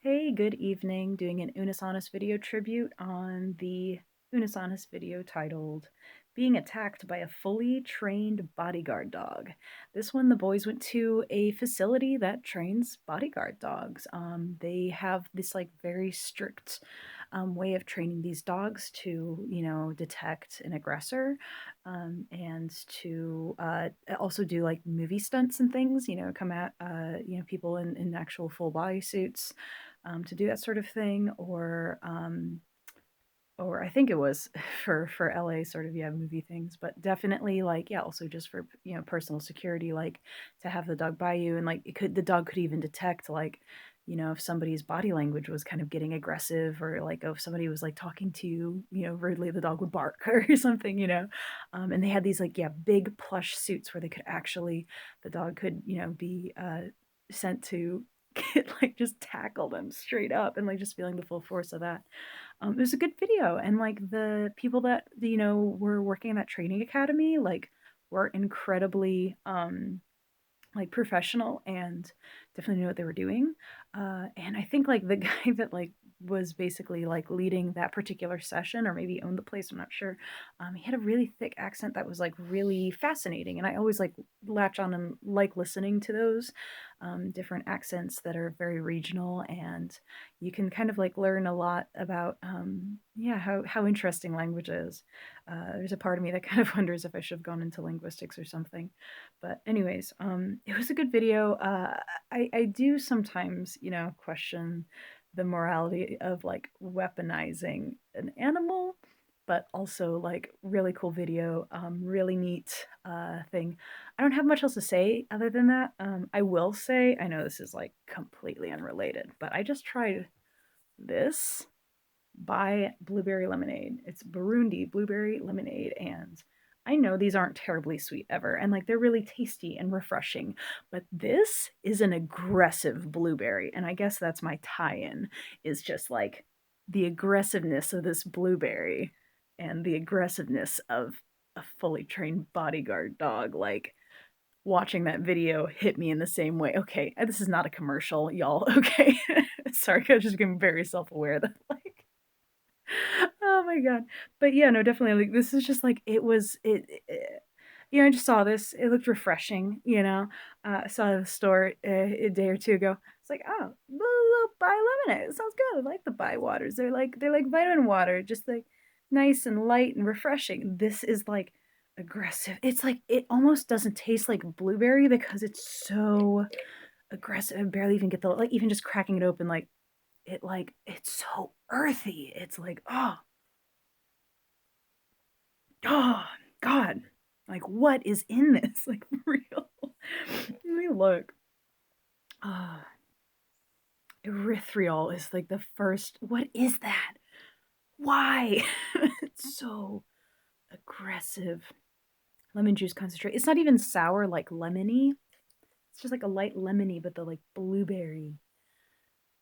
Hey, good evening. Doing an Unisonus video tribute on the Unisonus video titled Being Attacked by a Fully Trained Bodyguard Dog. This one, the boys went to a facility that trains bodyguard dogs. They have this like very strict way of training these dogs to, detect an aggressor and to also do like movie stunts and things, come at, people in actual full body suits to do that sort of thing, or I think it was for LA sort of, yeah, movie things, but definitely like, yeah, also just for, personal security, like to have the dog by you, and like the dog could even detect like, if somebody's body language was kind of getting aggressive, or like if somebody was like talking to you, rudely, the dog would bark or something, and they had these like, yeah, big plush suits where they could actually, the dog could, be sent to get like just tackle them straight up, and like just feeling the full force of that. It was a good video, and like the people that were working in that training academy like were incredibly like professional and definitely knew what they were doing. And I think like the guy that like was basically like leading that particular session, or maybe owned the place, I'm not sure. He had a really thick accent that was like really fascinating, and I always like latch on and like listening to those different accents that are very regional, and you can kind of like learn a lot about yeah, how interesting language is. There's a part of me that kind of wonders if I should have gone into linguistics or something. But anyways, it was a good video. I do sometimes, question the morality of like weaponizing an animal, but also like really cool video, really neat thing. I don't have much else to say other than that. I will say, I know this is like completely unrelated, but I just tried this by Blueberry Lemonade. It's Burundi Blueberry Lemonade, and I know these aren't terribly sweet ever, and like they're really tasty and refreshing, but this is an aggressive blueberry, and I guess that's my tie-in, is just like the aggressiveness of this blueberry and the aggressiveness of a fully trained bodyguard dog. Like watching that video hit me in the same way. Okay, this is not a commercial, y'all. Okay, sorry, I was just getting very self-aware that like oh my god. But yeah, no, definitely, like, this is just, like, I just saw this, it looked refreshing, I saw it at the store, a day or 2 ago. It's like, "Oh, buy lemonade, it sounds good, I like the Bai waters, they're like vitamin water, just, like, nice and light and refreshing." This is, like, aggressive. It's like it almost doesn't taste like blueberry because it's so aggressive. I barely even get the like, even just cracking it open, like, it's so earthy. It's like, oh God, like what is in this? Like for real. Let me look. Uh, erythriol is like the first. What is that? Why? It's so aggressive. Lemon juice concentrate. It's not even sour like lemony. It's just like a light lemony, but the like blueberry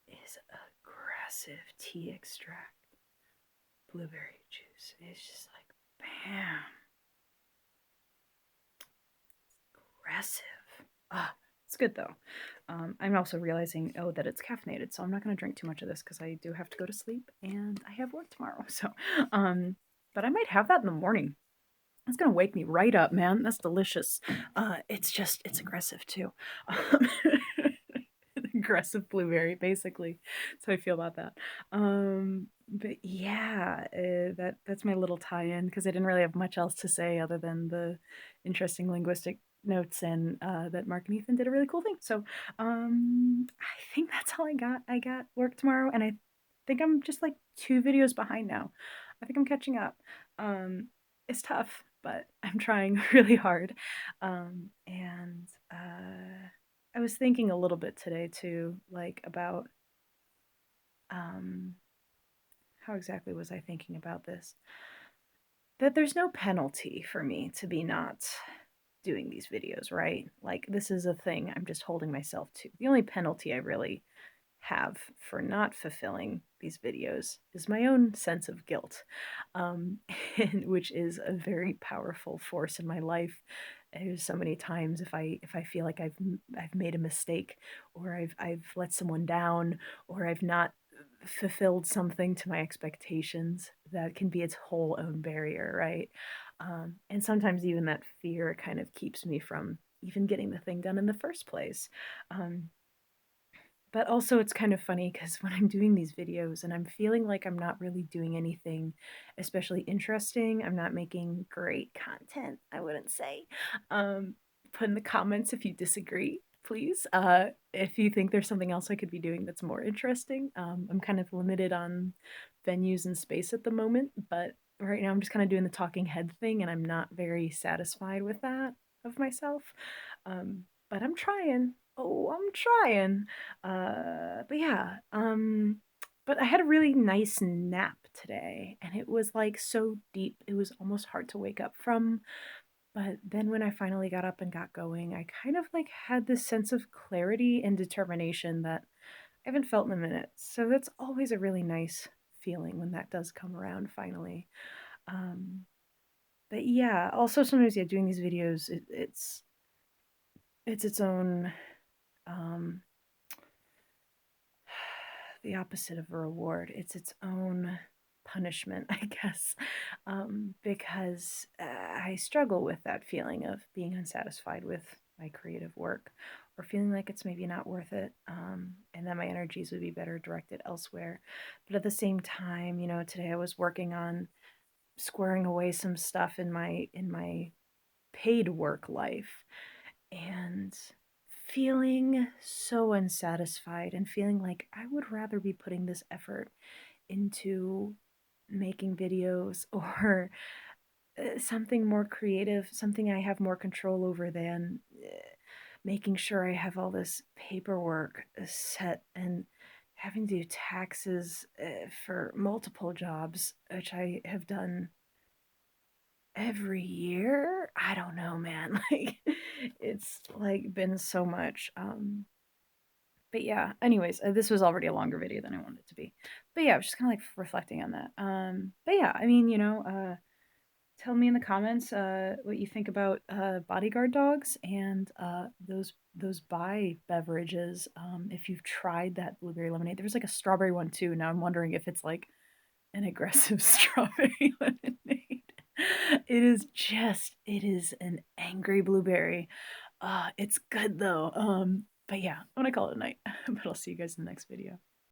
is aggressive. Tea extract, blueberry juice. It's just like bam. Aggressive. Ah, it's good though. I'm also realizing, that it's caffeinated, so I'm not going to drink too much of this because I do have to go to sleep and I have work tomorrow. So, but I might have that in the morning. It's gonna wake me right up, man. That's delicious. It's aggressive too. Um, aggressive blueberry, basically. That's how I feel about that. But yeah, that's my little tie-in because I didn't really have much else to say other than the interesting linguistic notes, and that Mark and Ethan did a really cool thing. So I think that's all I got. I got work tomorrow, and I think I'm just like 2 videos behind now. I think I'm catching up. It's tough, but I'm trying really hard. And I was thinking a little bit today too, like about um, how exactly was I thinking about this? That there's no penalty for me to be not doing these videos, right? Like this is a thing I'm just holding myself to. The only penalty I really have for not fulfilling these videos is my own sense of guilt, um, which is a very powerful force in my life. There's so many times if I feel like I've made a mistake, or I've let someone down, or I've not fulfilled something to my expectations, that can be its whole own barrier, right? And sometimes even that fear kind of keeps me from even getting the thing done in the first place. Um, but also it's kind of funny because when I'm doing these videos and I'm feeling like I'm not really doing anything especially interesting, I'm not making great content, I wouldn't say. Um, Put in the comments if you disagree, please. If you think there's something else I could be doing that's more interesting. I'm kind of limited on venues and space at the moment, but right now I'm just kind of doing the talking head thing and I'm not very satisfied with that of myself. But I'm trying. Oh, I'm trying. But yeah, but I had a really nice nap today, and it was like so deep, it was almost hard to wake up from. But then when I finally got up and got going, I kind of like had this sense of clarity and determination that I haven't felt in a minute. So that's always a really nice feeling when that does come around finally. Um, but yeah, also sometimes yeah, doing these videos, it's its own um the opposite of a reward. It's its own punishment, I guess, because I struggle with that feeling of being unsatisfied with my creative work, or feeling like it's maybe not worth it, and that my energies would be better directed elsewhere. But at the same time, today I was working on squaring away some stuff in my paid work life, and feeling so unsatisfied and feeling like I would rather be putting this effort into making videos or something more creative, something I have more control over than making sure I have all this paperwork set and having to do taxes for multiple jobs, which I have done every year. I don't know, man. Like it's like been so much. But yeah, anyways, this was already a longer video than I wanted it to be. But yeah, I was just kind of like reflecting on that. But yeah, I mean, tell me in the comments what you think about bodyguard dogs and those buy beverages. If you've tried that blueberry lemonade, there was like a strawberry one too. Now I'm wondering if it's like an aggressive strawberry lemonade. It is an angry blueberry. It's good though. But yeah, I'm gonna call it a night. But I'll see you guys in the next video.